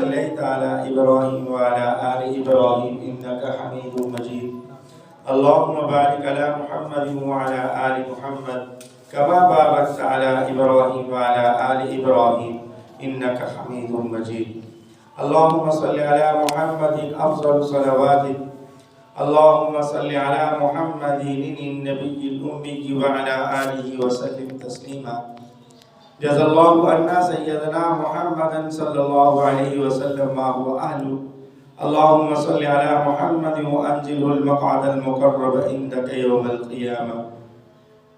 صليت على إبراهيم وعلى آل إبراهيم إنك حميد مجيد اللهم بارك على محمد وعلى آل محمد كما باركت على إبراهيم وعلى آل إبراهيم إنك حميد مجيد اللهم صل على محمد أفضل صلواتك اللهم صل على محمد النبي الأمي وعلى آله وسلم تسليما جزا الله عنا سيدنا محمدا صلى الله عليه وسلم ما هو أهله اللهم صل على محمد وأنزله المقعد المقرب عندك يوم القيامة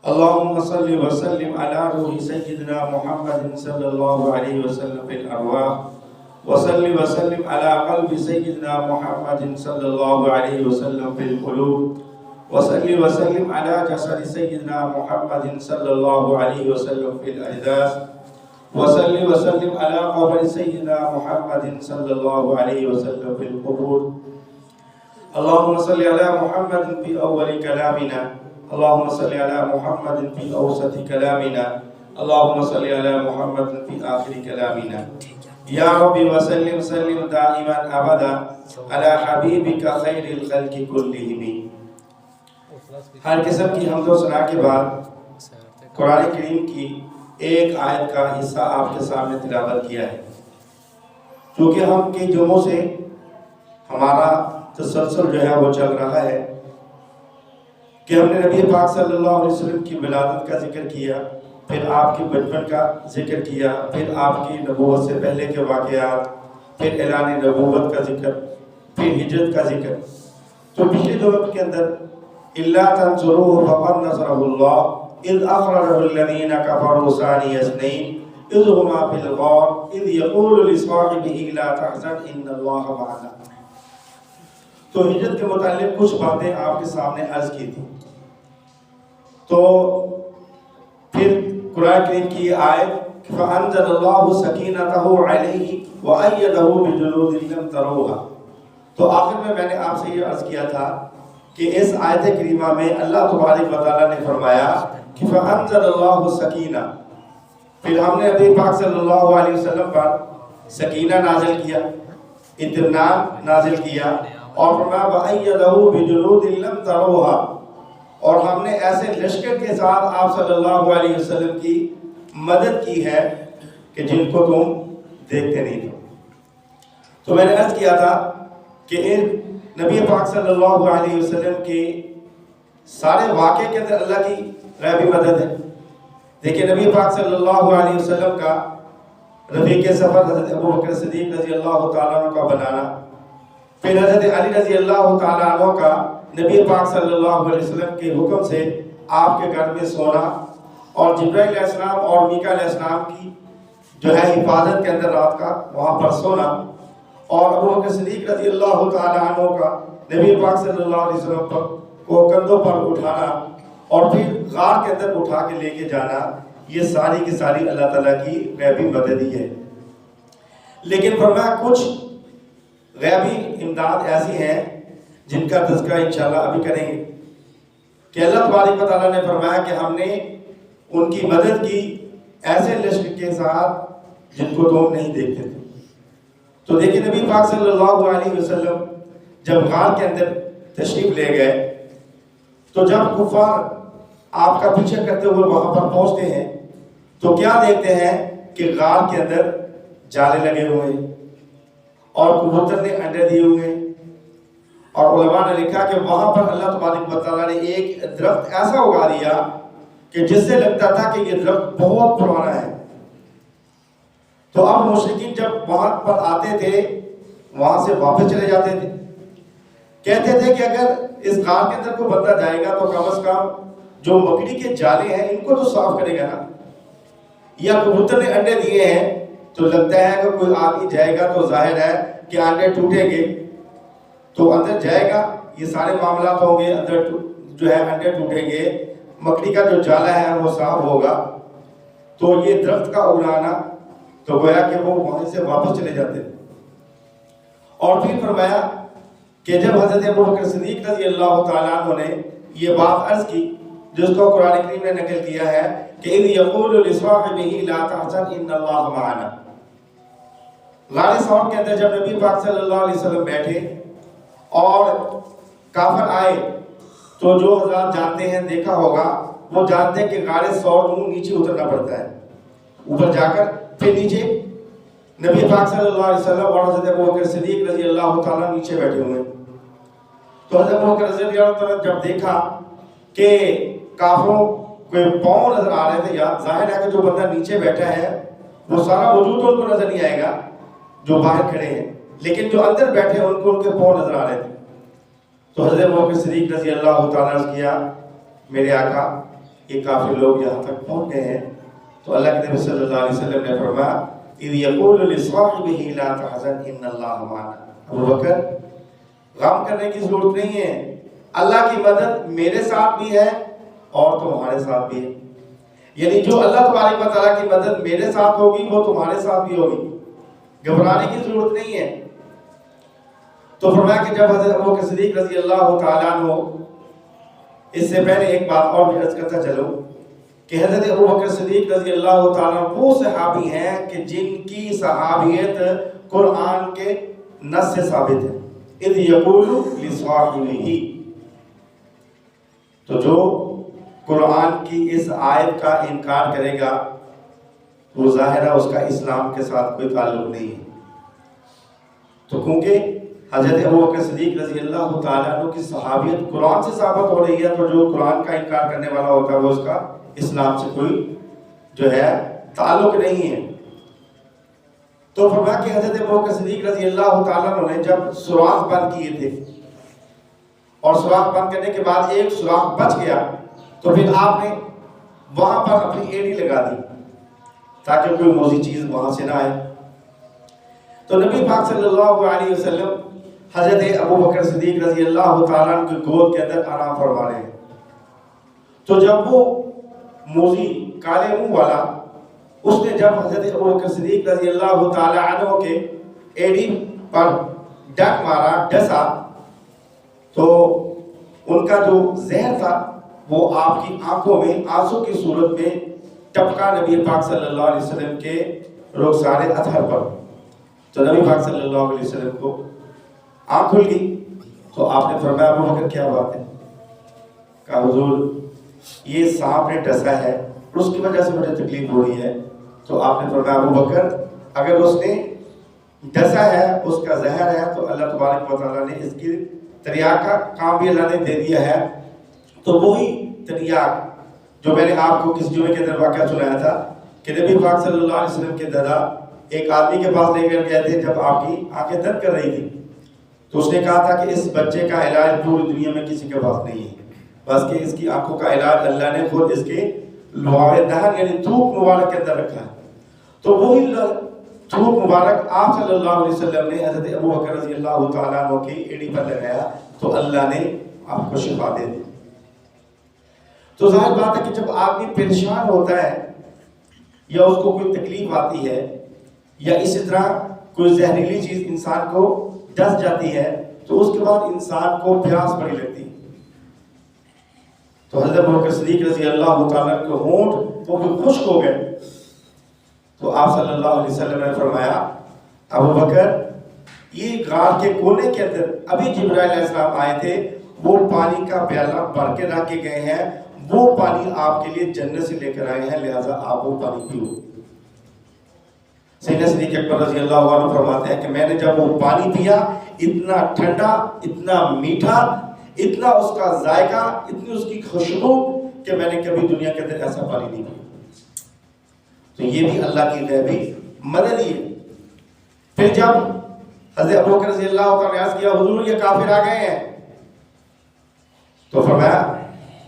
اللهم صل وسلم على روح سيدنا محمد صلى الله عليه وسلم في الأرواح وصل وسلم على قلب سيدنا محمد صلى الله عليه وسلم في القلوب وصل وسلم على جسد سيدنا محمد صلى الله عليه وسلم في الأجداث وصل وسلم على قبر سيدنا محمد صلى الله عليه وسلم في القبور اللهم صل على محمد في أول كلامنا اللهم صل على محمد في أوسط كلامنا اللهم صل على محمد في آخر كلامنا یا رب وسلم سلم دائما ابدا علی حبیبک خیر الخلق کلہم۔ ہر قسم کی حمد و ثنا کے بعد قرآن کریم کی ایک آیت کا حصہ آپ کے سامنے تلاوت کیا ہے، کیونکہ ہم کے جمعوں سے ہمارا تسلسل جو ہے وہ چل رہا ہے کہ ہم نے نبی پاک صلی اللہ علیہ وسلم کی ولادت کا ذکر کیا، پھر آپ کے بچپن کا ذکر کیا، پھر آپ کی نبوت سے پہلے کے واقعات، پھر اعلان نبوت کا ذکر، پھر ہجرت کا ذکر۔ تو پچھلے دوروں کے اندر اِلَّا تَنْصُرُوهُ فَقَدْ نَصَرَهُ اللَّهُ إِذْ أَخْرَجَهُ الَّذِينَ كَفَرُوا ثَانِيَ اثْنَيْنِ إِذْ هُمَا فِي الْغَارِ إِذْ يَقُولُ لِصَاحِبِهِ لَا تَحْزَنْ إِنَّ اللَّهَ مَعَنَا۔ تو ہجرت کے متعلق کچھ باتیں آپ کے سامنے عرض کی تھی۔ تو پھر قرآن کریم کی آیت فَأَنزَلَ اللَّهُ سَكِينَتَهُ عَلَيْهِ وَأَيَّدَهُ بِجُنُودٍ لَّمْ تَرَوْهَا۔ تو آخر میں نے آپ سے یہ عرض کیا تھا کہ اس آیت کریمہ میں اللہ تبارک و تعالیٰ نے فرمایا کہ فَأَنزَلَ اللَّهُ سَكِينَةً، پھر ہم نے نبی پاک صلی اللہ علیہ وسلم پر سکینہ نازل کیا، اطمینان نازل کیا، اور فرمایا وَأَيَّدَهُ بِجُنُودٍ لَّمْ تَرَوْهَا، اور ہم نے ایسے لشکر کے ساتھ آپ صلی اللہ علیہ وسلم کی مدد کی ہے کہ جن کو تم دیکھتے نہیں تھے۔ تو میں نے عرض کیا تھا کہ نبی پاک صلی اللہ علیہ وسلم کے سارے واقعے کے اندر اللہ کی غیبی مدد ہے۔ دیکھیں نبی پاک صلی اللہ علیہ وسلم کا رفیق سفر حضرت ابوبکر صدیق رضی اللہ تعالیٰ عنہ کا بنانا، پھر حضرت علی رضی اللہ تعالیٰ عنہ کا نبی پاک صلی اللہ علیہ وسلم کے حکم سے آپ کے گھر میں سونا، اور جبرائیل علیہ السلام اور میکا علیہ السلام کی جو ہے حفاظت کے اندر رات کا وہاں پر سونا، اور ابوبکر صدیق رضی اللہ تعالیٰ عنہ کا نبی پاک صلی اللہ علیہ وسلم کو کندھوں پر اٹھانا اور پھر غار کے اندر اٹھا کے لے کے جانا، یہ ساری کی ساری اللہ تعالیٰ کی غیبی مدد ہی ہے۔ لیکن فرمایا کچھ غیبی امداد ایسی ہیں جن کا تذکرہ انشاءاللہ ابھی کریں گے کہ اللہ تبارک و تعالیٰ نے فرمایا کہ ہم نے ان کی مدد کی ایسے لشکر کے ساتھ جن کو تم نہیں دیکھتے تھے۔ تو دیکھیں نبی پاک صلی اللہ علیہ وسلم جب غار کے اندر تشریف لے گئے تو جب کفار آپ کا پیچھے کرتے ہوئے وہاں پر پہنچتے ہیں تو کیا دیکھتے ہیں کہ غار کے اندر جالے لگے ہوئے ہیں اور کبوتر نے انڈے دیے ہوئے ہیں، اور علماء نے لکھا کہ وہاں پر اللہ تبارک و تعالیٰ نے ایک درخت ایسا اگا دیا کہ جس سے لگتا تھا کہ یہ درخت بہت پرانا ہے۔ تو اب مشرکین جب وہاں پر آتے تھے وہاں سے واپس چلے جاتے تھے، کہتے تھے کہ اگر اس غار کے اندر کوئی بندہ جائے گا تو کم از کم جو مکڑی کے جالے ہیں ان کو تو صاف کرے گا نا، یا کبوتر نے انڈے دیے ہیں تو لگتا ہے کہ کوئی آدمی جائے گا تو ظاہر ہے کہ انڈے ٹوٹیں گے، تو اندر جائے گا یہ سارے معاملات ہوں گے، اندر جو ہے انڈے ٹوٹیں گے، مکڑی کا جو جالا ہے وہ صاف ہوگا، تو یہ درخت کا اگانا تو گویا کہ وہ وہاں سے واپس چلے جاتے ہیں۔ اور پھر فرمایا کہ جب حضرت ابوبکر صدیق رضی اللہ تعالیٰ عنہ نے یہ بات عرض کی جس کو قرآن کریم نے نقل کیا ہے کہ اِذْ يَقُولُ لِصَاحِبِهِ لَا تَحْزَنْ إِنَّ اللَّهَ مَعَنَا، غار ثور کے اندر جب نبی پاک صلی اللہ علیہ وسلم بیٹھے اور کافر آئے تو جو حضرات جانتے ہیں دیکھا ہوگا وہ جانتے ہیں کہ غار ثور میں نیچے اترنا پڑتا ہے، اوپر جا کر پھر نیچے نبی پاک صلی اللہ علیہ وسلم اور حضرت ابوبکر صدیق رضی اللہ تعالیٰ نیچے بیٹھے ہوئے ہیں۔ تو حضرت ابوبکر رضی اللہ تعالیٰ جب دیکھا کہ کافروں کوئی پاؤں نظر آ رہے تھے، یا ظاہر ہے کہ جو بندہ نیچے بیٹھا ہے وہ سارا وجود ان کو نظر نہیں آئے گا جو باہر کھڑے ہیں، لیکن جو اندر بیٹھے ہیں ان کو ان کے پاؤں نظر آ رہے تھے۔ تو حضرت ابوبکر صدیق رضی اللہ تعالیٰ نے کیا، میرے آقا یہ کافر لوگ یہاں تک پہنچ گئے ہیں۔ تو اللہ کے نبی صلی اللہ علیہ وسلم نے فرمایا اذ یقول لصاحبہ لا تحزن ان اللہ معنا، ابوبکر غم کرنے کی ضرورت نہیں ہے، اللہ کی مدد میرے ساتھ بھی ہے اور تمہارے ساتھ بھی ہے، یعنی جو اللہ تبارک و تعالیٰ کی مدد میرے ساتھ ہوگی وہ تمہارے ساتھ بھی ہوگی، گھبرانے کی ضرورت نہیں ہے۔ تو فرمایا کہ جب حضرت ابوبکر صدیق رضی اللہ تعالیٰ عنہ، اس سے پہلے ایک بات اور بھی عرض کرتا چلو کہ حضرت ابوبکر صدیق رضی اللہ تعالیٰ وہ صحابی ہیں کہ جن کی صحابیت قرآن کے نص سے ثابت ہے، اذ یقول لصاحبہ، تو جو قرآن کی اس آیت کا انکار کرے گا وہ ظاہرہ اس کا اسلام کے ساتھ کوئی تعلق نہیں ہے۔ تو کیونکہ حضرت ابوبکر صدیق رضی اللہ تعالیٰ عنہ کی صحابیت قرآن سے ثابت ہو رہی ہے، تو جو قرآن کا انکار کرنے والا ہوتا ہے وہ اس کا اسلام سے کوئی جو ہے تعلق نہیں ہے۔ تو فرمایا کہ حضرت ابوبکر صدیق رضی اللہ تعالیٰ عنہ نے جب سوراخ بند کیے تھے اور سوراخ بند کرنے کے بعد ایک سوراخ بچ گیا تو پھر آپ نے وہاں پر اپنی ایڑی لگا دی تاکہ کوئی موذی چیز وہاں سے نہ آئے۔ تو نبی پاک صلی اللہ علیہ وسلم حضرت ابوبکر صدیق رضی اللہ تعالیٰ عنہ کی گود کے اندر آرام فرما رہے ہیں۔ تو جب وہ موذی کالے منہ والا اس نے جب حضرت ابوبکر صدیق رضی اللہ تعالیٰ عنہ کے ایڑی پر ڈک مارا، ڈسا، تو ان کا جو زہر تھا وہ آپ کی آنکھوں میں آنسو کی صورت میں ٹپکا نبی پاک صلی اللہ علیہ وسلم کے رخسار اطہر پر۔ تو نبی پاک صلی اللہ علیہ وسلم کو آنکھ کھل گئی تو آپ نے فرمایا ابوبکر کیا بات ہے؟ کہا حضور یہ سانپ نے ڈسا ہے اور اس کی وجہ سے مجھے تکلیف ہو رہی ہے۔ تو آپ نے فرمایا ابوبکر اگر اس نے ڈسا ہے، اس کا زہر ہے، تو اللہ تبارک و تعالیٰ نے اس کی تریاق کا کام بھی اللہ نے دے دیا ہے۔ تو وہی تریاق جو میں نے آپ کو کس جمعے کے اندر واقعہ سنایا تھا کہ نبی پاک صلی اللہ علیہ وسلم کے دادا ایک آدمی کے پاس لے کر گئے تھے جب آپ کی آنکھیں درد کر رہی تھی، تو اس نے کہا تھا کہ اس بچے کا علاج پوری دنیا میں کسی کے پاس نہیں ہے، بس کہ اس کی آنکھوں کا علاج اللہ نے خود اس کے لعاب دہن یعنی تھوک مبارک کے اندر رکھا ہے۔ تو وہی تھوک مبارک آپ صلی اللہ علیہ وسلم نے حضرت ابوبکر رضی اللہ تعالیٰ عنہ کی ایڑی پر لگایا تو اللہ نے آپ کو شفا دے دی۔ تو ظاہر بات ہے کہ جب آدمی پریشان ہوتا ہے یا اس کو کوئی تکلیف آتی ہے یا اسی طرح کوئی زہریلی چیز انسان کو ڈس جاتی ہے تو اس کے بعد انسان کو پیاس بڑی لگتی ہے۔ تو حضرت ابوبکر صدیق رضی اللہ تعالیٰ کے ہونٹ وہ بھی خشک ہو گئے۔ تو آپ صلی اللہ علیہ وسلم نے فرمایا ابوبکر یہ غار کے کونے کے اندر ابھی جبرائیل علیہ السلام آئے تھے، وہ پانی کا پیالہ بھر کے رکھ کے گئے ہیں، وہ پانی آپ کے لیے جنت سے لے کر آئے ہیں، لہذا آپ وہ پانی پیو۔ سیدنا صدیق اکبر رضی اللہ عنہ فرماتے ہیں کہ میں نے جب وہ پانی پیا اتنا ٹھنڈا، اتنا میٹھا، اتنا اس کا ذائقہ، اتنی اس کی خوشبو کہ میں نے کبھی دنیا کے اندر ایسا پانی نہیں پیا۔ تو یہ بھی اللہ کی غیبی مدد ہی ہے۔ پھر جب حضرت ابوبکر رضی اللہ عنہ نے عرض کیا حضور یہ کافر آ گئے ہیں، تو فرمایا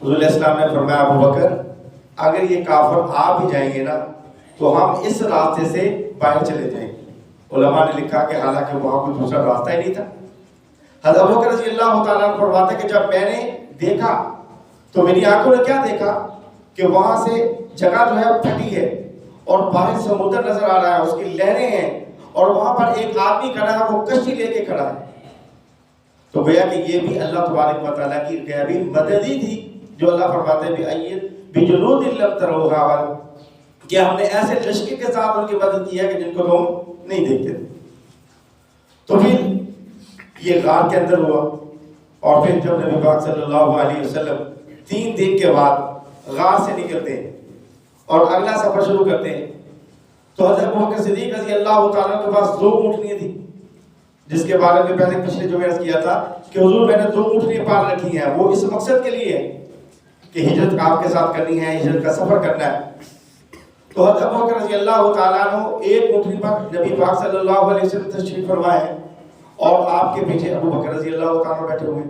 حضور علیہ السلام نے فرمایا ابوبکر اگر یہ کافر آ بھی جائیں گے نا تو ہم اس راستے سے باہر چلے جائیں گے۔ علماء نے لکھا کہ حالانکہ وہاں کوئی دوسرا راستہ ہی نہیں تھا۔ حضرت ابوبکر رضی اللہ تعالیٰ عنہ فرماتے کہ جب میں نے دیکھا تو میری آنکھوں نے کیا دیکھا کہ وہاں سے جگہ جو ہے پھٹی ہے اور باہر سمندر نظر آ رہا ہے، اس کی لہریں ہیں اور وہاں پر ایک آدمی کھڑا ہے، وہ کشتی لے کے کھڑا ہے۔ تو گویا کہ یہ بھی اللہ تبارک و تعالیٰ کی غیبی مدد ہی تھی جو اللہ فرماتے ہیں بِجُنُودٍ لَمْ تَرَوْهَا، کہ ہم نے ایسے لشکر کے ساتھ ان کی مدد کی ہے کہ جن کو تم نہیں دیکھتے۔ تو پھر یہ غار کے اندر ہوا، اور پھر جب نبی پاک صلی اللہ علیہ وسلم 3 دن کے بعد غار سے نکلتے ہیں اور اگلا سفر شروع کرتے ہیں، تو حضرت ابوبکر صدیق رضی اللہ تعالیٰ کے پاس 2 اونٹنیاں تھیں، جس کے بارے میں پہلے پچھلے جو میں عرض کیا تھا کہ حضور میں نے 2 اونٹنیاں پال رکھی ہیں، وہ اس مقصد کے لیے ہے کہ ہجرت آپ کے ساتھ کرنی ہے، ہجرت کا سفر کرنا ہے۔ تو حضرت ابوبکر رضی اللہ تعالیٰ عنہ ایک اونٹنی پر نبی پاک صلی اللہ علیہ وسلم تشریف فرمائے ہیں، اور آپ کے پیچھے ابوبکر رضی اللہ تعالیٰ بیٹھے ہوئے،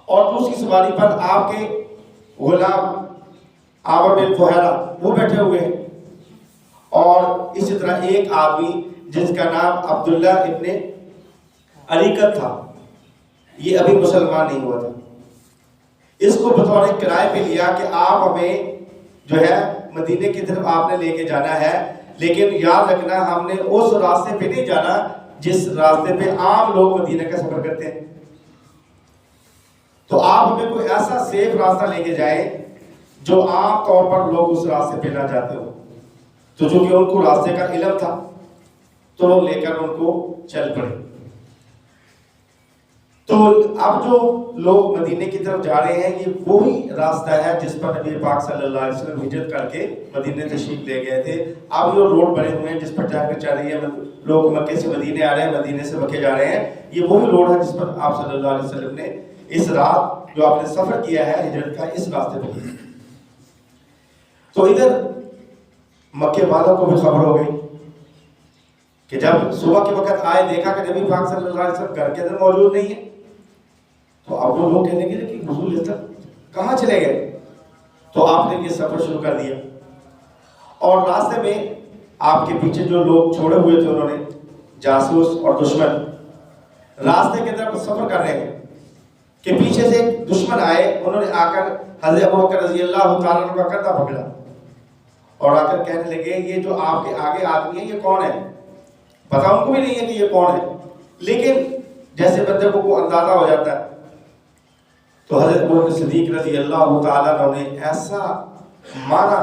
اور دوسری سواری پر آپ کے غلام عامر بن فہیرہ وہ بیٹھے ہوئے ہیں، اور اسی طرح ایک آدمی جس کا نام عبداللہ ابن علیقت تھا، یہ ابھی مسلمان نہیں ہوا تھا۔ اس کو بطور کرائے پہ لیا کہ آپ ہمیں جو ہے مدینے کی طرف آپ نے لے کے جانا ہے، لیکن یاد رکھنا ہم نے اس راستے پہ نہیں جانا جس راستے پہ عام لوگ مدینہ کا سفر کرتے ہیں، تو آپ ہمیں کوئی ایسا سیف راستہ لے کے جائیں جو عام طور پر لوگ اس راستے پہ نہ جاتے ہو۔ تو چونکہ ان کو راستے کا علم تھا تو وہ لے کر ان کو چل پڑے۔ تو اب جو لوگ مدینے کی طرف جا رہے ہیں، یہ وہی راستہ ہے جس پر نبی پاک صلی اللہ علیہ وسلم ہجرت کر کے مدینے تشریف لے گئے تھے۔ اب یہ روڈ بنے ہوئے ہیں جس پر جا کر چل رہی ہے، لوگ مکے سے مدینے آ رہے ہیں، مدینے سے مکے جا رہے ہیں، یہ وہی روڈ ہے جس پر آپ صلی اللہ علیہ وسلم نے اس رات جو آپ نے سفر کیا ہے ہجرت کا، اس راستے پر۔ تو ادھر مکے والوں کو بھی خبر ہو گئی کہ جب صبح کے وقت آئے، دیکھا کہ نبی پاک صلی اللہ علیہ وسلم گھر کے اندر موجود نہیں ہے، تو اب وہ لوگ کہنے لگے کہ حضور اس طرح کہاں چلے گئے؟ تو آپ نے یہ سفر شروع کر دیا، اور راستے میں آپ کے پیچھے جو لوگ چھوڑے ہوئے تھے، انہوں نے جاسوس اور دشمن راستے کے طرف سفر کر رہے ہیں کہ پیچھے سے ایک دشمن آئے، انہوں نے آ کر حضرت ابوبکر رضی اللہ تعالیٰ عنہ کا کندھا پکڑا اور آ کر کہنے لگے یہ جو آپ کے آگے آدمی ہے یہ کون ہے؟ پتا ان کو بھی نہیں ہے کہ یہ کون ہے، لیکن جیسے بندے کو اندازہ ہو جاتا ہے۔ تو حضرت ابوبکر صدیق رضی اللہ تعالیٰ عنہ نے ایسا مانا،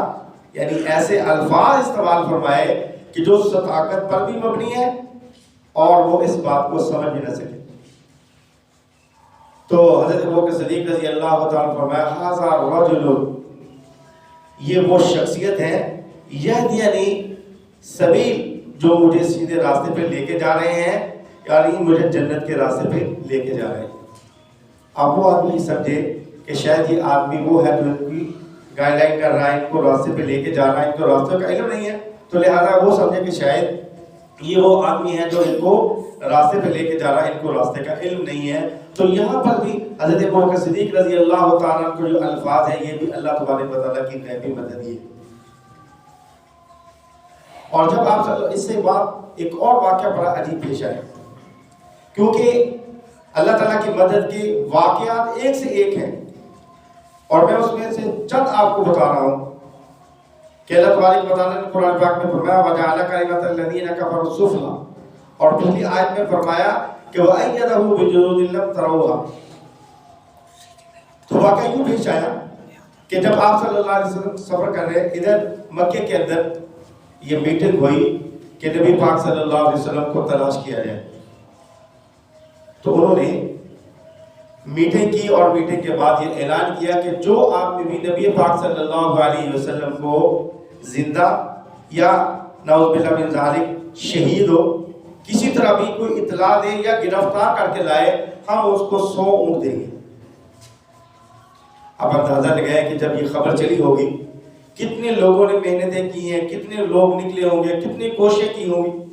یعنی ایسے الفاظ استعمال فرمائے کہ جو صداقت پر بھی مبنی ہے اور وہ اس بات کو سمجھ بھی نہ سکے۔ تو حضرت ابوبکر صدیق رضی اللہ تعالیٰ عنہ فرمایا ھذا رجل، یہ وہ شخصیت ہے یہدینی سبیل، جو مجھے سیدھے راستے پہ لے کے جا رہے ہیں، یعنی مجھے جنت کے راستے پہ لے کے جا رہے ہیں۔ اب وہ آدمی سمجھے کہ شاید یہ آدمی وہ ہے جو ان کی گائیڈ لائن کر رہا ہے، ان کو راستے پہ لے کے جا رہا ہے، ان کو راستے کا علم نہیں ہے، تو لہذا وہ سمجھے کہ شاید یہ وہ آدمی ہے جو ان کو راستے پہ لے کے جا رہا ہے، ان کو راستے کا علم نہیں ہے۔ تو یہاں پر بھی حضرت ابوبکر صدیق رضی اللہ تعالیٰ عنہ کو جو الفاظ ہیں، یہ بھی اللہ تبارک و تعالیٰ کی غیبی مدد ہے۔ اور جب آپ اس سے بات ایک اور واقعہ بڑا عجیب پیش آئے، کیونکہ اللہ تعالیٰ کی مدد کے واقعات ایک سے ایک ہیں، اور میں اس میں سے چند آپ کو بتا رہا ہوں کہ اللہ تبارک و تعالیٰ نے قرآن پاک میں فرمایا وَجَعَلَ كَلِمَةَ الَّذِينَ كَفَرُوا السُّفْلَىٰ، اور پچھلی آیت میں فرمایا کہ وَأَيَّدَهُ بِجُنُودٍ لَّمْ تَرَوْهَا۔ تو واقعہ یوں پیش آیا کہ جب آپ صلی اللہ علیہ وسلم سفر کر رہے، ادھر مکے کے اندر یہ میٹنگ ہوئی کہ نبی پاک صلی اللہ علیہ وسلم کو تلاش کیا جائے، تو انہوں نے میٹنگ کی، اور میٹنگ کے بعد یہ اعلان کیا کہ جو آدمی بھی نبی پاک صلی اللہ علیہ وسلم کو زندہ یا نعوذ باللہ من ذالک شہید ہو، کسی طرح بھی کوئی اطلاع دے یا گرفتار کر کے لائے، ہم اس کو 100 اونٹ دیں گے۔ اب اندازہ لگائے کہ جب یہ خبر چلی ہوگی، کتنے لوگوں نے محنتیں کی ہیں، کتنے لوگ نکلے ہوں گے، کتنی کوششیں کی ہوں گی۔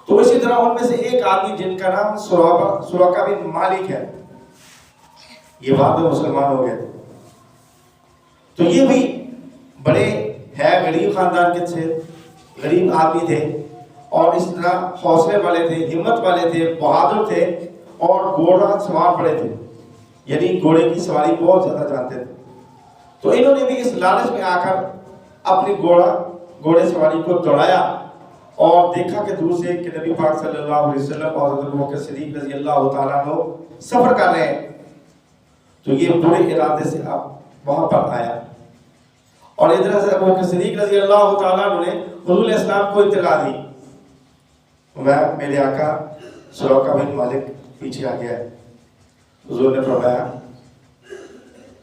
تو اسی طرح ان میں سے ایک آدمی جن کا نام سراقہ بن مالک ہے، یہ بعد میں مسلمان ہو گئے تھے، تو یہ بھی بڑے ہے غریب خاندان کے تھے، غریب آدمی تھے، اور اس طرح حوصلے والے تھے، ہمت والے تھے، بہادر تھے، اور گھوڑا سوار بڑے تھے، یعنی گھوڑے کی سواری بہت زیادہ جانتے تھے۔ تو انہوں نے بھی اس لالچ میں آ کر اپنی گھوڑے سواری کو دوڑایا، اور دیکھا کہ دور سے کہ نبی پاک صلی اللہ علیہ وسلم اور حضرت ابوبکر صدیق رضی اللہ تعالیٰ عنہ سفر کر رہے ہیں، تو یہ برے ارادے سے آپ وہاں پر آیا، اور ادھر حضرت ابوبکر صدیق رضی اللہ تعالیٰ عنہ نے حضور علیہ السلام کو اطلاع دی میرے آقا سراقہ بن مالک پیچھے آ گیا ہے. حضور نے فرمایا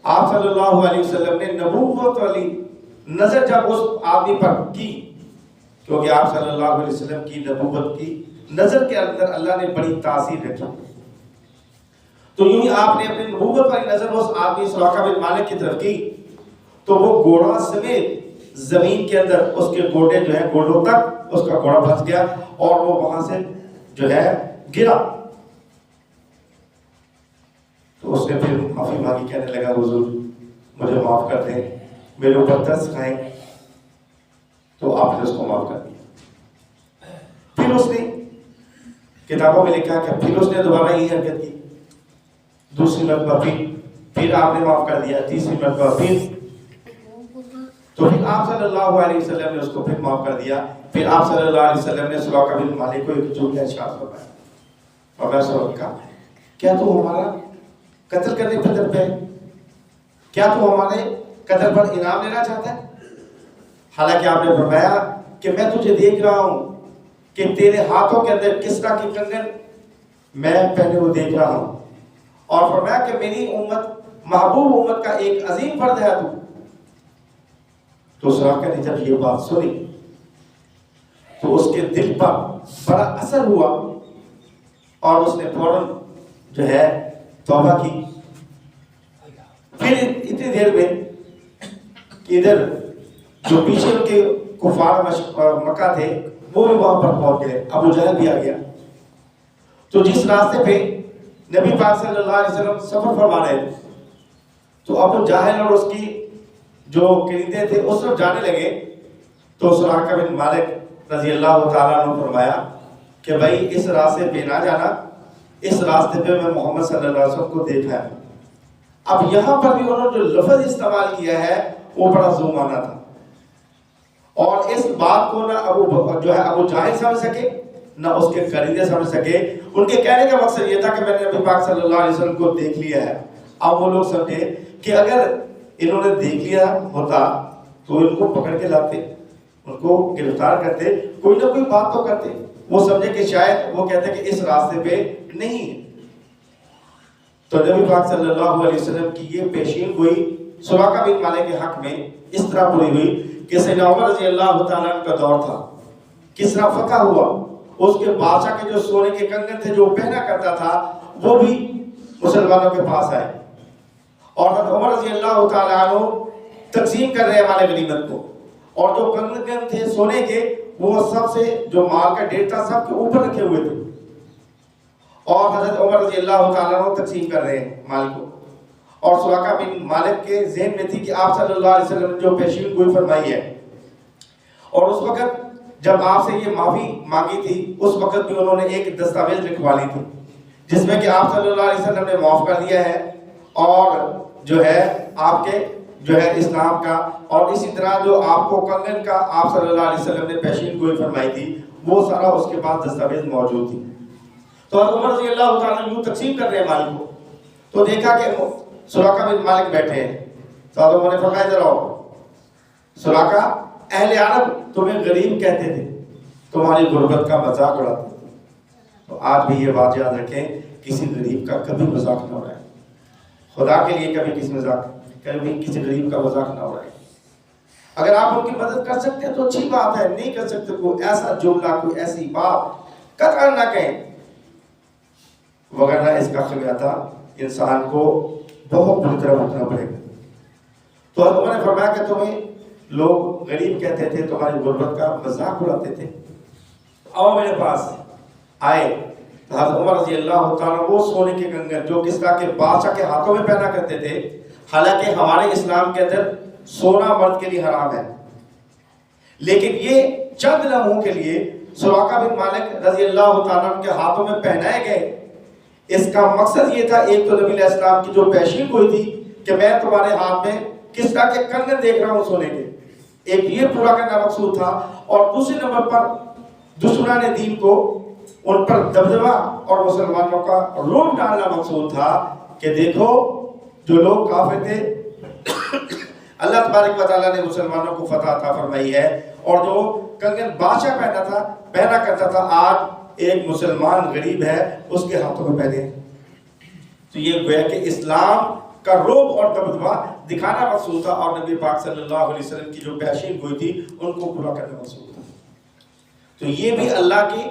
آپ صلی اللہ علیہ وسلم نے نبوت والی نظر جب اس آدمی پر کی، کیونکہ آپ صلی اللہ علیہ وسلم کی نبوت کی نظر کے اندر اللہ نے بڑی تاثیر رکھی، تو یوں ہی آپ نے اپنی نبوت والی نظر اس آدمی سراقہ بن مالک کی طرف کی تو وہ گھوڑا سمیت زمین کے اندر اس کے گوڑے جو ہے گوڑوں تک اس کا گھوڑا پھنس گیا اور وہ وہاں سے جو ہے گرا. تو اس نے پھر معافی مانگی، کہنے لگا حضور مجھے معاف کر دیں، میرے اوپر ترس کھائیں. تو آپ نے اس کو معاف کر دیا. پھر اس نے کتابوں میں لکھا کہ پھر اس نے دوبارہ یہ حرکت کی، دوسری مرتبہ پھر آپ نے معاف کر دیا، تیسری مرتبہ پھر، تو پھر آپ صلی اللہ علیہ وسلم نے اس کو پھر معاف کر دیا. پھر آپ صلی اللہ علیہ وسلم نے سراقہ بن مالک کو ایک جملہ ارشاد فرمایا اور میں سراقہ کیا تو ہمارا قتل کرنے پر در پہ ہے؟ کیا تو ہمارے قتل پر انعام لینا چاہتا ہے؟ حالانکہ آپ نے فرمایا کہ میں تجھے دیکھ رہا ہوں کہ تیرے ہاتھوں کے اندر کسرا کی کنگن میں پہنے وہ دیکھ رہا ہوں، اور فرمایا کہ میری امت محبوب امت کا ایک عظیم فرد ہے تو سراقہ نے جب یہ بات سنی تو اس کے دل پر بڑا اثر ہوا اور اس نے فوراً جو ہے توبہ کی. پھر اتنی دیر میں کہ ادھر جو پیچھے ان کے کفار مکہ تھے وہ بھی وہاں پر پہنچ گئے، ابو جہل بھی آ گیا. تو جس راستے پہ نبی پاک صلی اللہ علیہ وسلم سفر فرما رہے تھے تو ابو جہل اور اس کی جو قریدے تھے اس طرف جانے لگے. تو سراقہ بن مالک رضی اللہ تعالیٰ عنہ فرمایا کہ بھائی اس راستے پہ نہ جانا، اس راستے پہ میں محمد صلی اللہ علیہ وسلم کو دیکھا ہے. اب یہاں پر بھی انہوں نے جو لفظ استعمال کیا ہے وہ بڑا ذومانہ تھا، اور اس بات کو نہ ابو جہل سمجھ سکے نہ اس کے قریدے سمجھ سکے. ان کے کہنے کا مقصد یہ تھا کہ میں نے نبی پاک صلی اللہ علیہ وسلم کو دیکھ لیا ہے. اب وہ لوگ سمجھے کہ اگر انہوں نے دیکھ لیا ہوتا تو ان کو پکڑ کے لاتے، ان کو گرفتار کرتے، کوئی نہ کوئی بات تو کرتے. وہ سمجھے کہ شاید وہ کہتے کہ اس راستے پہ نہیں ہے. تو نبی پاک صلی اللہ علیہ وسلم کی یہ پیشین گوئی سراقہ بن مالک کے حق میں اس طرح پوری ہوئی کہ سیدنا عمر رضی اللہ تعالیٰ عنہ کا دور تھا، کسرا فتح ہوا، اس کے بادشاہ کے جو سونے کے کنگن تھے جو پہنا کرتا تھا وہ بھی مسلمانوں کے پاس آئے، اور حضرت عمر رضی اللہ تعالیٰ عنہ تقسیم کر رہے مال غنیمت کو، اور جو کنگن تھے سونے کے وہ سب سے جو مال کا ڈھیر تھا سب کے اوپر رکھے ہوئے تھے، اور حضرت عمر رضی اللہ تعالیٰ عنہ تقسیم کر رہے ہیں مال کو. اور سراقہ بن مالک کے ذہن میں تھی کہ آپ صلی اللہ علیہ وسلم نے جو پیشین گوئی فرمائی ہے، اور اس وقت جب آپ سے یہ معافی مانگی تھی اس وقت بھی انہوں نے ایک دستاویز لکھوا لی تھی جس میں کہ آپ صلی اللہ علیہ وسلم نے معاف کر دیا ہے اور جو ہے آپ کے جو ہے اسلام کا، اور اسی طرح جو آپ کو کنگن کا آپ صلی اللہ علیہ وسلم نے پیشین گوئی فرمائی تھی وہ سارا اس کے پاس دستاویز موجود تھی. تو حضرت عمر رضی اللہ تعالیٰ یوں تقسیم کر رہے ہیں مال کو، تو دیکھا کہ سراقہ بن مالک بیٹھے ہیں. تو حضرت عمر نے فرمایا ادھر آؤ. سراقہ اہل عرب تمہیں غریب کہتے تھے، تمہاری غربت کا مذاق اڑاتے تھے. تو آج بھی یہ بات یاد رکھیں، کسی غریب کا کبھی مذاق نہ اڑائیں، خدا کے لیے کبھی کسی غریب کا مذاق نہ اڑائیں. اگر آپ ان کی مدد کر سکتے ہیں تو اچھی بات ہے، نہیں کر سکتے کوئی ایسا جملہ کوئی ایسی بات قطعا نہ کہیں، وگرنہ اس کا خمیازہ انسان کو بہت بری طرح بھگتنا پڑے گا. تو حضرت عمر نے فرمایا کہ تمہیں لوگ غریب کہتے تھے، تمہاری غربت کا مذاق اڑاتے تھے، آؤ میرے پاس. آئے تو حضرت عمر رضی اللہ تعالیٰ وہ سونے کے کنگن جو کسرا کے بادشاہ کے ہاتھوں میں پہنا کرتے تھے، حالانکہ ہمارے اسلام کے اندر سونا مرد کے لیے حرام ہے، لیکن یہ چند لمحوں کے لیے سراقہ بن مالک رضی اللہ تعالیٰ عنہ کے ہاتھوں میں پہنائے گئے. اس کا مقصد یہ تھا، ایک تو نبی علیہ السلام کی جو پیشین گوئی تھی کہ میں تمہارے ہاتھ میں کسرا کے کنگن دیکھ رہا ہوں سونے کے، ایک یہ پورا کرنا مقصود تھا، اور دوسرے نمبر پر دشمنان دین کو ان پر دبدبہ اور مسلمانوں کا روب ڈالنا مقصود تھا کہ دیکھو جو لوگ کافر تھے اللہ تبارک و تعالیٰ نے مسلمانوں کو فتح عطا فرمائی ہے، اور جو کنگن بادشاہ پہنا کرتا تھا آج ایک مسلمان غریب ہے اس کے ہاتھوں میں پہنے. تو یہ گویا کہ اسلام کا روب اور دبدبہ دکھانا مقصود تھا، اور نبی پاک صلی اللہ علیہ وسلم کی جو پیشین گوئی تھی ان کو پورا کرنا مقصود تھا. تو یہ بھی اللہ کی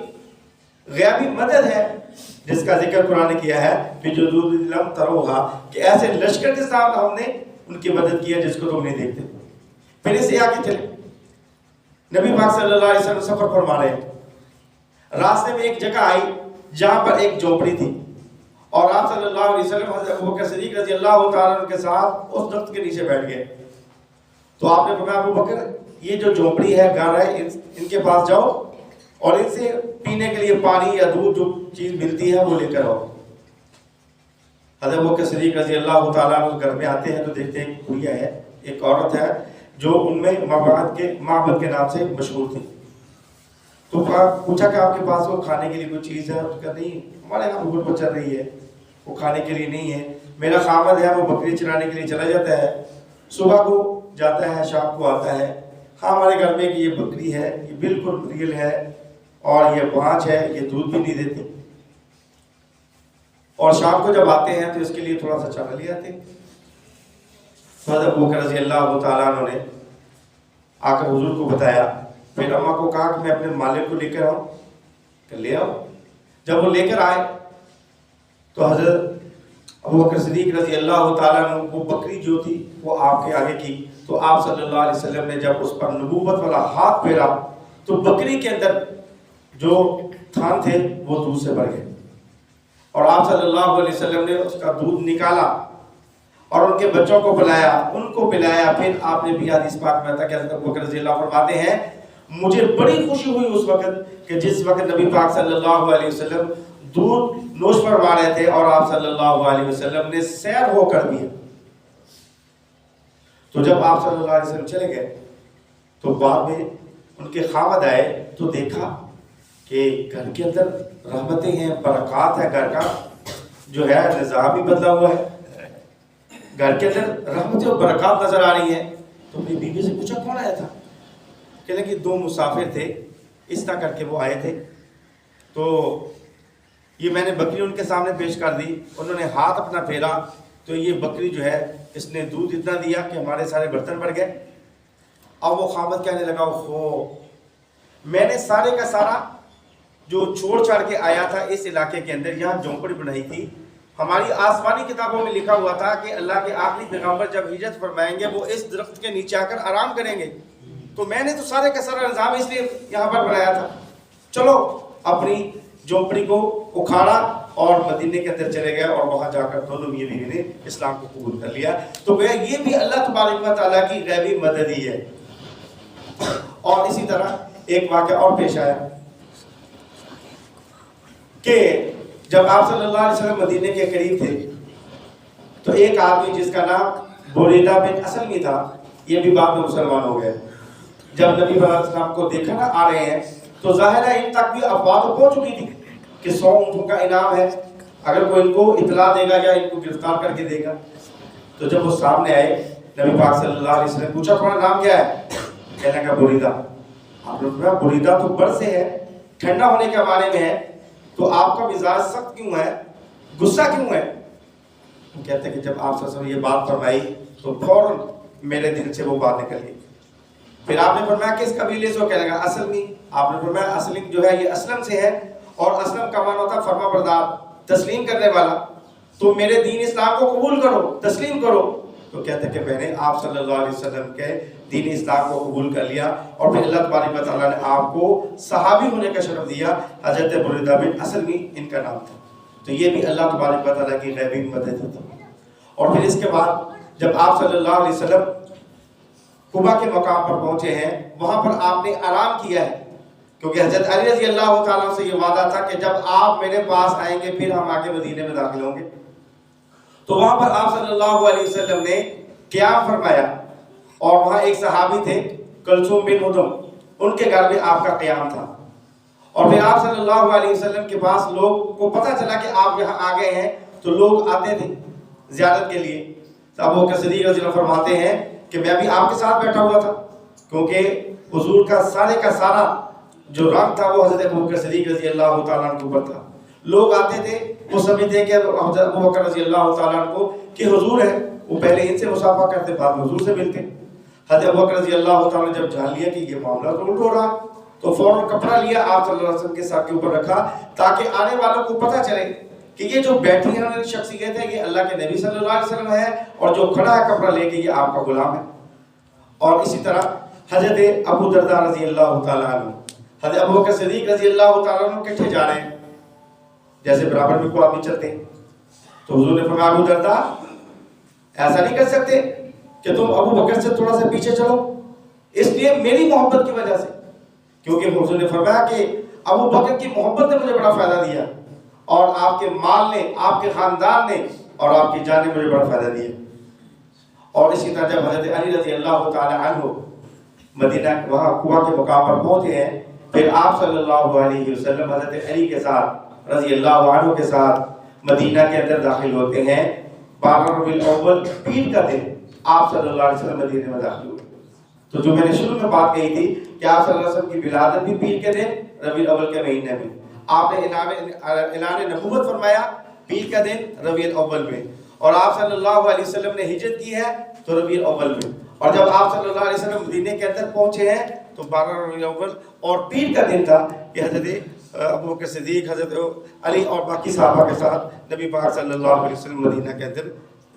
غیبی مدد ہے جس کا ذکر قرآن نے کیا ہے کہ جدود لم تروہا، کہ ایسے لشکر کے ساتھ ہم نے ان کی مدد کی ہے جس کو تم نہیں دیکھتے. پھر اسے آگے چلے، نبی پاک صلی اللہ علیہ وسلم سفر فرما رہے ہیں، راستے میں ایک جگہ آئی جہاں پر ایک جھونپڑی تھی، اور آپ صلی اللہ علیہ وسلم حضرت ابوبکر صدیق رضی اللہ تعالیٰ عنہ کے ساتھ اس درخت کے نیچے بیٹھ گئے. تو آپ نے فرمایا ابوبکر یہ جو جھونپڑی ہے گھر ہے ان کے پاس جاؤ اور ان سے پینے کے لیے پانی یا دودھ جو چیز ملتی ہے وہ لے کر آؤ. حضرت ابوبکر صدیق رضی اللہ تعالیٰ عنہ گھر میں آتے ہیں تو دیکھتے ہیں ایک بڑھیا ہے، ایک عورت ہے جو ان میں معبد کے نام سے مشہور تھی. تو پوچھا کہ آپ کے پاس وہ کھانے کے لیے کوئی چیز ہے؟ اس کا نہیں، ہمارے یہاں بھوک چل رہی ہے، وہ کھانے کے لیے نہیں ہے. میرا خامد ہے وہ بکری چرانے کے لیے چلا جاتا ہے، صبح کو جاتا ہے شام کو آتا ہے. ہاں ہمارے گھر میں کہ یہ بکری ہے، یہ بالکل ریل ہے اور یہ بانچ ہے، یہ دودھ بھی نہیں دیتی، اور شام کو جب آتے ہیں تو اس کے لیے تھوڑا سا چاول لے آتے ہیں. حضرت ابوبکر رضی اللہ تعالیٰ عنہ نے آ کر حضور کو بتایا. پھر اماں کو کہا کہ میں اپنے مالک کو لے کر آؤں، کہ لے آؤ. جب وہ لے کر آئے تو حضرت ابوبکر صدیق رضی اللہ تعالیٰ عنہ وہ بکری جو تھی وہ آپ کے آگے کی. تو آپ صلی اللہ علیہ وسلم نے جب اس پر نبوت والا ہاتھ پھیرا تو بکری کے اندر جو تھان تھے وہ دودھ سے بھر گئے، اور آپ صلی اللہ علیہ وسلم نے اس کا دودھ نکالا اور ان کے بچوں کو بلایا، ان کو پلایا. پھر آپ نے بھی حدیث پاک میں تھا کہ حضرت ابوبکر رضی اللہ فرماتے ہیں مجھے بڑی خوشی ہوئی اس وقت کہ جس وقت نبی پاک صلی اللہ علیہ وسلم دودھ نوش فرما رہے تھے اور آپ صلی اللہ علیہ وسلم نے سیر ہو کر دیا. تو جب آپ صلی اللہ علیہ وسلم چلے گئے تو بعد میں ان کے خامد آئے تو دیکھا کہ گھر کے اندر رحمتیں ہیں، برکات ہے، گھر کا جو ہے نظام ہی بدلا ہوا ہے، گھر کے اندر رحمتیں اور برکات نظر آ رہی ہیں. تو اپنی بیوی سے پوچھا کون آیا تھا؟ کہنے کہ دو مسافر تھے، اس طرح کر کے وہ آئے تھے. تو یہ میں نے بکری ان کے سامنے پیش کر دی، انہوں نے ہاتھ اپنا پھیرا تو یہ بکری جو ہے اس نے دودھ اتنا دیا کہ ہمارے سارے برتن بھر گئے. اب وہ خامد کہنے لگا میں نے سارے کا سارا جو چھوڑ چھاڑ کے آیا تھا اس علاقے کے اندر، یہاں جھونپڑی بنائی تھی، ہماری آسمانی کتابوں میں لکھا ہوا تھا کہ اللہ کے آخری پیغمبر جب ہجرت فرمائیں گے وہ اس درخت کے نیچے آ کر آرام کریں گے. تو میں نے تو سارے کا سارا نظام اس لیے یہاں پر بنایا تھا. چلو اپنی جھونپڑی کو اکھاڑا اور مدینے کے اندر چلے گئے اور وہاں جا کر دونوں میاں بیوی نے اسلام کو قبول کر لیا. تو یہ بھی اللہ تبارک و تعالیٰ کی غیبی مدد ہی ہے. اور اسی طرح ایک واقعہ اور پیش آیا کہ جب آپ صلی اللہ علیہ وسلم مدینے کے قریب تھے تو ایک آدمی جس کا نام بریدہ بن اسلمی تھا، یہ بھی بعد میں مسلمان ہو گئے. جب نبی صلی اللہ علیہ وسلم کو دیکھا نا آ رہے ہیں تو ظاہر ہے ان تک بھی افواہ تو پہنچ چکی تھی کہ 100 اونٹوں کا انعام ہے اگر کوئی ان کو اطلاع دے گا یا ان کو گرفتار کر کے دے گا. تو جب وہ سامنے آئے نبی پاک صلی اللہ علیہ وسلم پوچھا تمہارا نام کیا ہے؟ کہنے کا بریدہ. آپ نے کہا بریدہ تو بر سے ہے، ٹھنڈا ہونے کے بارے میں ہے، تو آپ کا مزاج سخت کیوں ہے، غصہ کیوں ہے؟ وہ کہتے ہیں کہ جب آپ صلی اللہ علیہ وسلم یہ بات فرمائی تو فوراً میرے دل سے وہ بات نکل گئی. پھر آپ نے فرمایا کس قبیلے سے ہو؟ کہنے لگا اسلمی. آپ نے فرمایا اسلم جو ہے یہ اسلم سے ہے، اور اسلم کا معنی ہوتا ہے فرما بردار، تسلیم کرنے والا. تو میرے دین اسلام کو قبول کرو، تسلیم کرو. تو کہتے ہیں کہ میں نے آپ صلی اللہ علیہ وسلم کے دین اسلام کو قبول کر لیا، اور پھر اللہ تبارک و تعالیٰ نے آپ کو صحابی ہونے کا شرف دیا. حضرت بریدہ بن اسلمی ان کا نام تھا. تو یہ بھی اللہ تبارک و تعالیٰ کی غیبی مدد تھی. اور پھر اس کے بعد جب آپ صلی اللہ علیہ وسلم قبا کے مقام پر پہنچے ہیں وہاں پر آپ نے آرام کیا ہے، کیونکہ حضرت علی رضی اللہ تعالیٰ سے یہ وعدہ تھا کہ جب آپ میرے پاس آئیں گے پھر ہم آگے مدینے میں داخل ہوں گے. تو وہاں پر آپ صلی اللہ علیہ وسلم نے قیام فرمایا، اور وہاں ایک صحابی تھے کلثوم بن ادم، ان کے گھر میں آپ کا قیام تھا. اور پھر آپ صلی اللہ علیہ وسلم کے پاس لوگ کو پتہ چلا کہ آپ یہاں آ گئے ہیں تو لوگ آتے تھے زیارت کے لیے. ابوبکر صدیق رضی اللہ عنہ فرماتے ہیں کہ میں بھی آپ کے ساتھ بیٹھا ہوا تھا، کیونکہ حضور کا سارا جو رنگ تھا وہ حضرت ابوبکر صدیق رضی اللہ تعالیٰ عنہ کے اوپر تھا. لوگ آتے تھے وہ سمجھتے کہ حضرت ابوبکر رضی اللہ تعالیٰ عنہ کو کہ حضور ہے, وہ پہلے ان سے مصافحہ کرتے, بعد میں حضور سے ملتے. حضرت ابوبکر رضی اللہ تعالیٰ نے جب جان لیا کہ یہ معاملہ تو الٹ ہو رہا تو فوراً کپڑا لیا, آپ صلی اللہ علیہ وسلم کے ساتھ کے اوپر رکھا تاکہ آنے والوں کو پتہ چلے کہ یہ جو بیٹھی ہے شخصیت ہے یہ اللہ کے نبی صلی اللہ علیہ وسلم ہے, اور جو کھڑا ہے کپڑا لے کے یہ آپ کا غلام ہے. اور اسی طرح حضرت ابو درداء رضی اللہ تعالیٰ عنہ, حضرت ابوبکر صدیق رضی اللہ تعالیٰ عنہ کٹھے جا رہے ہیں, جیسے برابر میں کوئی آدمی چلتے ہیں, تو حضور نے فرمایا ابو درداء ایسا نہیں کر سکتے کہ تم ابو بکر سے تھوڑا سا پیچھے چلو, اس لیے میری محبت کی وجہ سے, کیونکہ حضور نے فرمایا کہ ابو بکر کی محبت نے مجھے بڑا فائدہ دیا, اور آپ کے مال نے, آپ کے خاندان نے, اور آپ کی جان نے مجھے بڑا فائدہ دیا. اور اسی طرح جب حضرت علی رضی اللہ تعالی عنہ مدینہ وہاں کوہ کے مقام پر پہنچے ہیں, پھر آپ صلی اللہ علیہ وسلم حضرت علی کے ساتھ رضی اللہ عنہ کے ساتھ مدینہ کے اندر داخل ہوتے ہیں. 12 ربیع الاول پیر کا دن آپ صلی اللہ علیہ وسلم مدینہ میں داخل ہوئے. تو جو میں نے شروع میں بات کہی تھی کہ آپ صلی اللہ علیہ وسلم کی ولادت بھی پیر کے دن ربیع الاول کے مہینے میں, آپ نے اعلان نبوت فرمایا پیر کا دن ربیع الاول میں, اور آپ صلی اللہ علیہ وسلم نے ہجرت کی ہے تو ربیع الاول میں, اور جب آپ صلی اللہ علیہ وسلم مدینے کے اندر پہنچے ہیں تو 12 ربیع الاول اور پیر کا دن تھا کہ حضرت ابوبکر صدیق, حضرت علی اور باقی صحابہ کے ساتھ نبی پاک صلی اللہ علیہ وسلم مدینہ کے اندر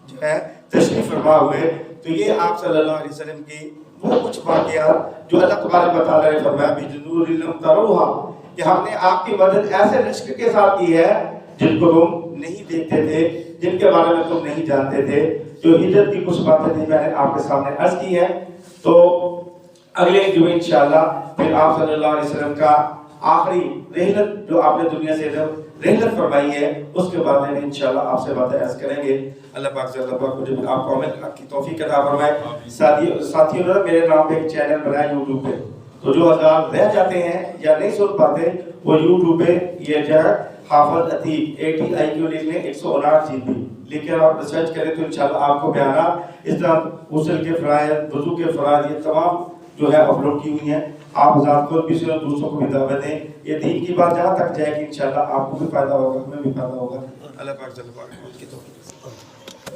جو ہے تشریف فرما ہوئے. تو یہ آپ صلی اللہ علیہ وسلم کی وہ کچھ واقعات جو اللہ تبارک و تعالیٰ نے فرمایا بجنور لم تروہا, کہ ہم نے آپ کی مدد ایسے لشکر کے ساتھ کی ہے جن کو تم نہیں دیکھتے تھے, جن کے بارے میں تم نہیں جانتے تھے. جو ہجرت کی کچھ باتیں تھیں میں نے آپ کے سامنے عرض کی ہے. تو اگلے جمعے انشاءاللہ پھر آپ صلی اللہ علیہ وسلم کا آخری رحلت جو آپ نے دنیا سے رحلت فرمائی ہے اس کے بارے میں انشاءاللہ آپ سے باتیں عرض کریں گے. اللہ پاک سے اللہ پاک مجھے آپ کو عمل کی توفیق عطا فرمائے. ساتھیوں نے میرے نام پہ ایک چینل بنایا یوٹیوب پہ, تو جو حضرات رہ جاتے ہیں یا نہیں سن پاتے وہ یوٹیوب پہ یہ جو ہے حافظ عتیق ATIQ لکھ لیں 159 GB لکھ کر آپ ریسرچ کریں تو انشاءاللہ آپ کو بیانات اس طرح غسل کے فرائض, وضو کے فرائض, یہ تمام جو ہے اپلوڈ کی ہوئی ہیں. آپ حضرات کو بھی سنیں, دوسروں کو بھی دعوت دیں. یہ دین کی بات جہاں تک جائے گی انشاءاللہ آپ کو بھی فائدہ ہوگا, ہمیں بھی فائدہ ہوگا. اللہ پاک صلی اللہ علیہ وسلم کی توفیق.